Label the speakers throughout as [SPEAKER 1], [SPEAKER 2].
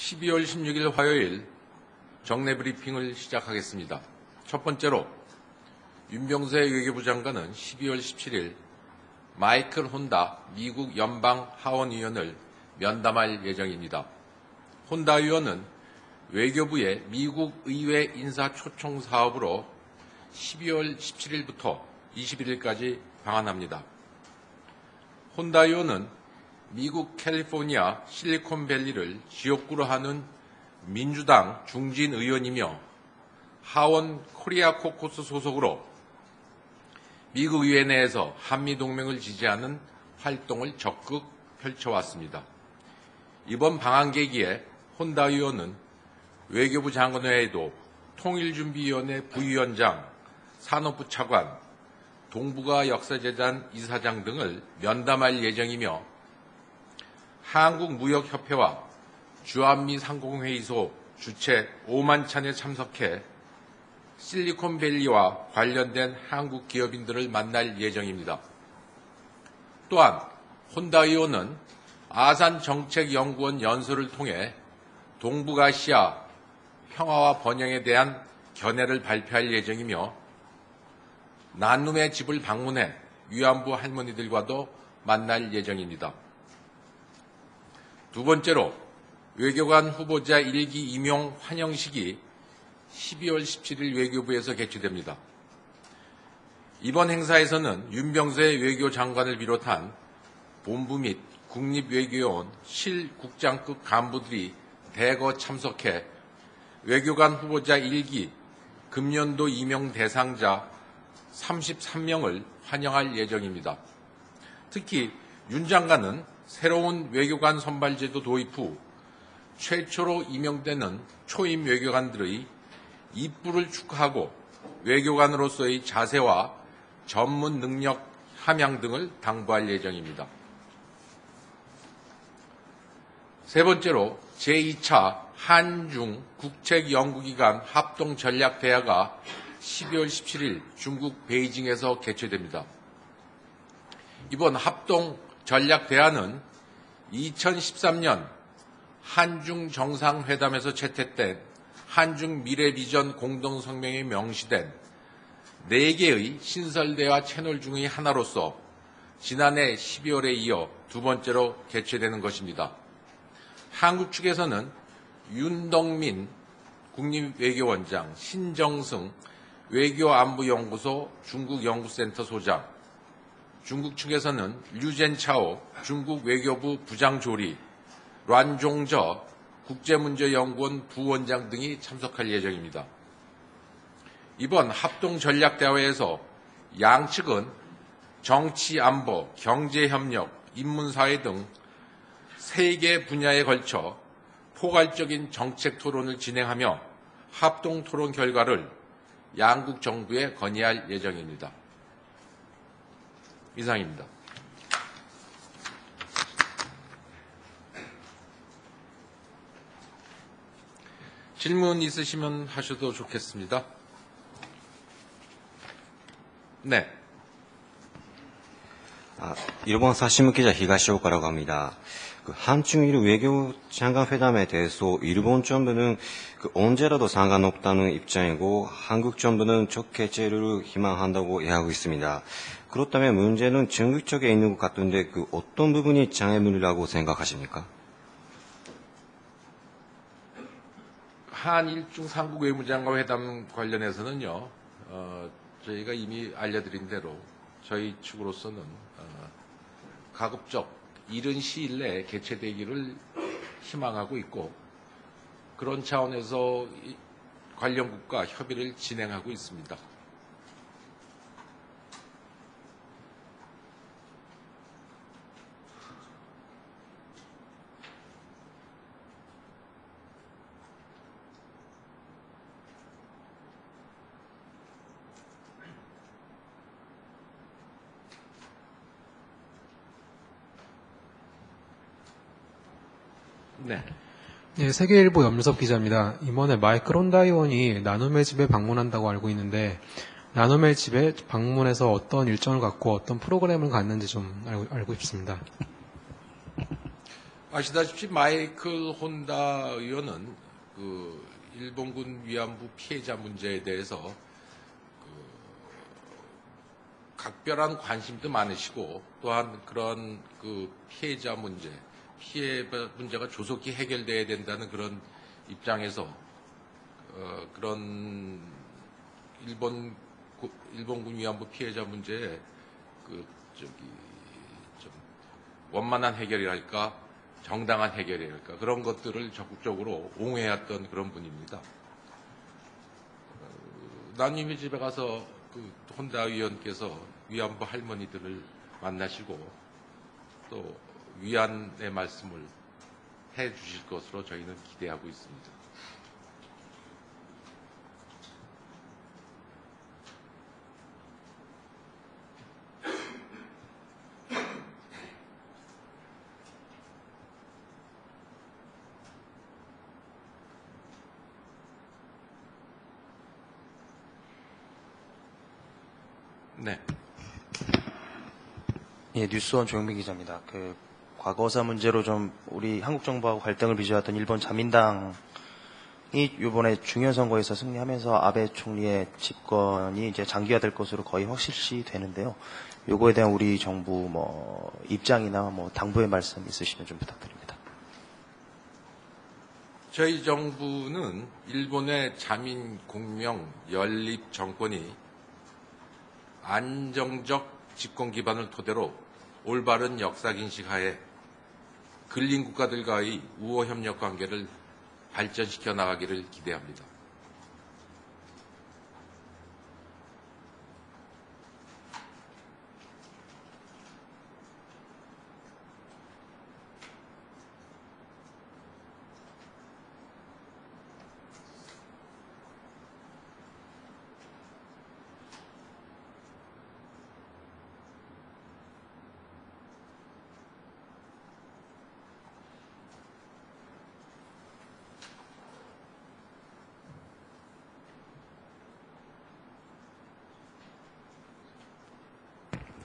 [SPEAKER 1] 12월 16일 화요일 정례 브리핑을 시작하겠습니다. 첫 번째로 윤병세 외교부 장관은 12월 17일 마이클 혼다 미국 연방 하원의원을 면담할 예정입니다. 혼다 의원은 외교부의 미국 의회 인사 초청 사업으로 12월 17일부터 21일까지 방한합니다. 혼다 의원은 미국 캘리포니아 실리콘밸리를 지역구로 하는 민주당 중진 의원이며 하원 코리아 코커스 소속으로 미국 의회 내에서 한미동맹을 지지하는 활동을 적극 펼쳐왔습니다. 이번 방한 계기에 혼다 의원은 외교부 장관 외에도 통일준비위원회 부위원장, 산업부 차관, 동북아 역사재단 이사장 등을 면담할 예정이며 한국무역협회와 주한미 상공회의소 주최 5만 찬에 참석해 실리콘밸리와 관련된 한국 기업인들을 만날 예정입니다. 또한 혼다 의원은 아산정책연구원 연설을 통해 동북아시아 평화와 번영에 대한 견해를 발표할 예정이며 난룸의 집을 방문해 위안부 할머니들과도 만날 예정입니다. 두 번째로 외교관 후보자 1기 임용 환영식이 12월 17일 외교부에서 개최됩니다. 이번 행사에서는 윤병세 외교장관을 비롯한 본부 및 국립외교원 실국장급 간부들이 대거 참석해 외교관 후보자 1기 금년도 임용 대상자 33명을 환영할 예정입니다. 특히 윤 장관은 새로운 외교관 선발제도 도입 후 최초로 임명되는 초임 외교관들의 입부를 축하하고 외교관으로서의 자세와 전문 능력 함양 등을 당부할 예정입니다. 세 번째로 제2차 한중 국책연구기관 합동전략대화가 12월 17일 중국 베이징에서 개최됩니다. 이번 합동전략대화는 2013년 한중 정상회담에서 채택된 한중 미래비전 공동성명에 명시된 4개의 신설대화 채널 중의 하나로서 지난해 12월에 이어 두 번째로 개최되는 것입니다. 한국 측에서는 윤덕민 국립외교원장, 신정승 외교안보연구소 중국연구센터 소장, 중국 측에서는 류젠차오 중국 외교부 부장조리, 란종저 국제문제연구원 부원장 등이 참석할 예정입니다. 이번 합동전략대화에서 양측은 정치안보, 경제협력, 인문사회 등 3개 분야에 걸쳐 포괄적인 정책 토론을 진행하며 합동토론 결과를 양국 정부에 건의할 예정입니다. 이상입니다. 질문 있으시면 하셔도 좋겠습니다. 네.
[SPEAKER 2] 일본 사시무 기자東尾から갑니다. 한중일 외교 장관 회담에 대해서 일본 정부는 언제라도 상관 없다는 입장이고 한국 정부는 좋게 제의를 희망한다고 이해하고 있습니다. 그렇다면 문제는 중국 쪽에 있는 것 같은데 어떤 부분이 장애물이라고 생각하십니까?
[SPEAKER 1] 한일중 삼국 외무장관 회담 관련해서는요, 저희가 이미 알려드린 대로 저희 측으로서는 가급적 이른 시일 내에 개최되기를 희망하고 있고 그런 차원에서 관련국과 협의를 진행하고 있습니다. 네.
[SPEAKER 3] 네, 세계일보 염섭 기자입니다. 이번에 마이클 혼다 의원이 나눔의 집에 방문한다고 알고 있는데 나눔의 집에 방문해서 어떤 일정을 갖고 어떤 프로그램을 갖는지 좀 알고 싶습니다.
[SPEAKER 1] 아시다시피 마이클 혼다 의원은 그 일본군 위안부 피해자 문제에 대해서 각별한 관심도 많으시고 또한 그런 그 피해자 문제, 피해 문제가 조속히 해결돼야 된다는 그런 입장에서 그런 일본군 위안부 피해자 문제에 좀 원만한 해결이랄까 정당한 해결이랄까 그런 것들을 적극적으로 옹호해왔던 그런 분입니다. 나눔의 집에 가서 그 혼다 의원께서 위안부 할머니들을 만나시고 또 위안의 말씀을 해 주실 것으로 저희는 기대하고 있습니다. 네.
[SPEAKER 4] 예, 뉴스원 조영민 기자입니다. 그 과거사 문제로 좀 우리 한국 정부하고 갈등을 빚어왔던 일본 자민당이 이번에 중요한 선거에서 승리하면서 아베 총리의 집권이 이제 장기화될 것으로 거의 확실시 되는데요. 요거에 대한 우리 정부 뭐 입장이나 뭐 당부의 말씀 있으시면 좀 부탁드립니다.
[SPEAKER 1] 저희 정부는 일본의 자민 공명 연립 정권이 안정적 집권 기반을 토대로 올바른 역사인식 하에 근린 국가들과의 우호 협력 관계를 발전시켜 나가기를 기대합니다.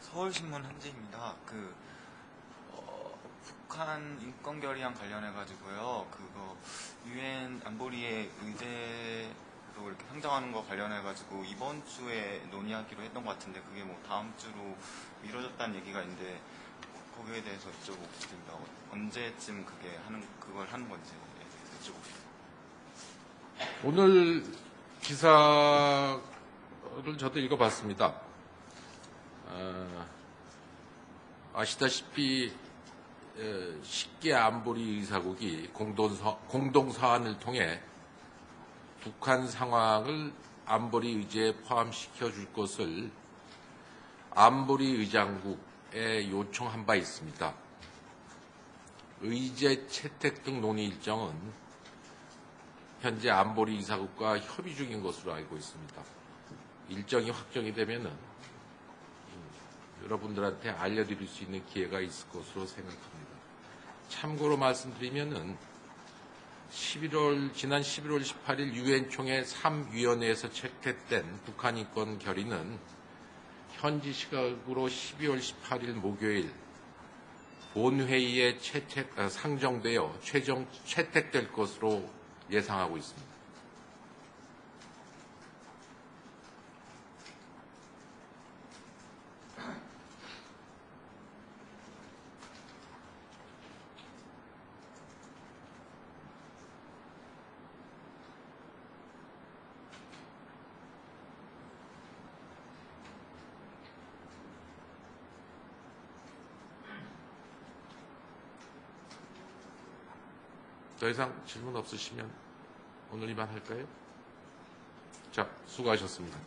[SPEAKER 5] 서울신문 한지입니다. 북한 인권 결의안 관련해 가지고요. 그거 유엔 안보리의 의제로 이렇게 상정하는 거 관련해 가지고 이번 주에 논의하기로 했던 것 같은데 그게 뭐 다음 주로 미뤄졌다는 얘기가 있는데 거기에 대해서 여쭤보고 싶습니다. 언제쯤 그걸 하는 건지 여쭤보고 싶습니다.
[SPEAKER 1] 오늘 기사를 저도 읽어봤습니다. 아시다시피 10개 안보리 의사국이 공동서한을 통해 북한 상황을 안보리 의제에 포함시켜 줄 것을 안보리 의장국에 요청한 바 있습니다. 의제 채택 등 논의 일정은 현재 안보리 의사국과 협의 중인 것으로 알고 있습니다. 일정이 확정이 되면은 여러분들한테 알려드릴 수 있는 기회가 있을 것으로 생각합니다. 참고로 말씀드리면은 지난 11월 18일 유엔 총회 3위원회에서 채택된 북한 인권 결의는 현지 시각으로 12월 18일 목요일 본회의에 상정되어 최종 채택될 것으로 예상하고 있습니다. 더 이상 질문 없으시면 오늘 이만 할까요? 자, 수고하셨습니다.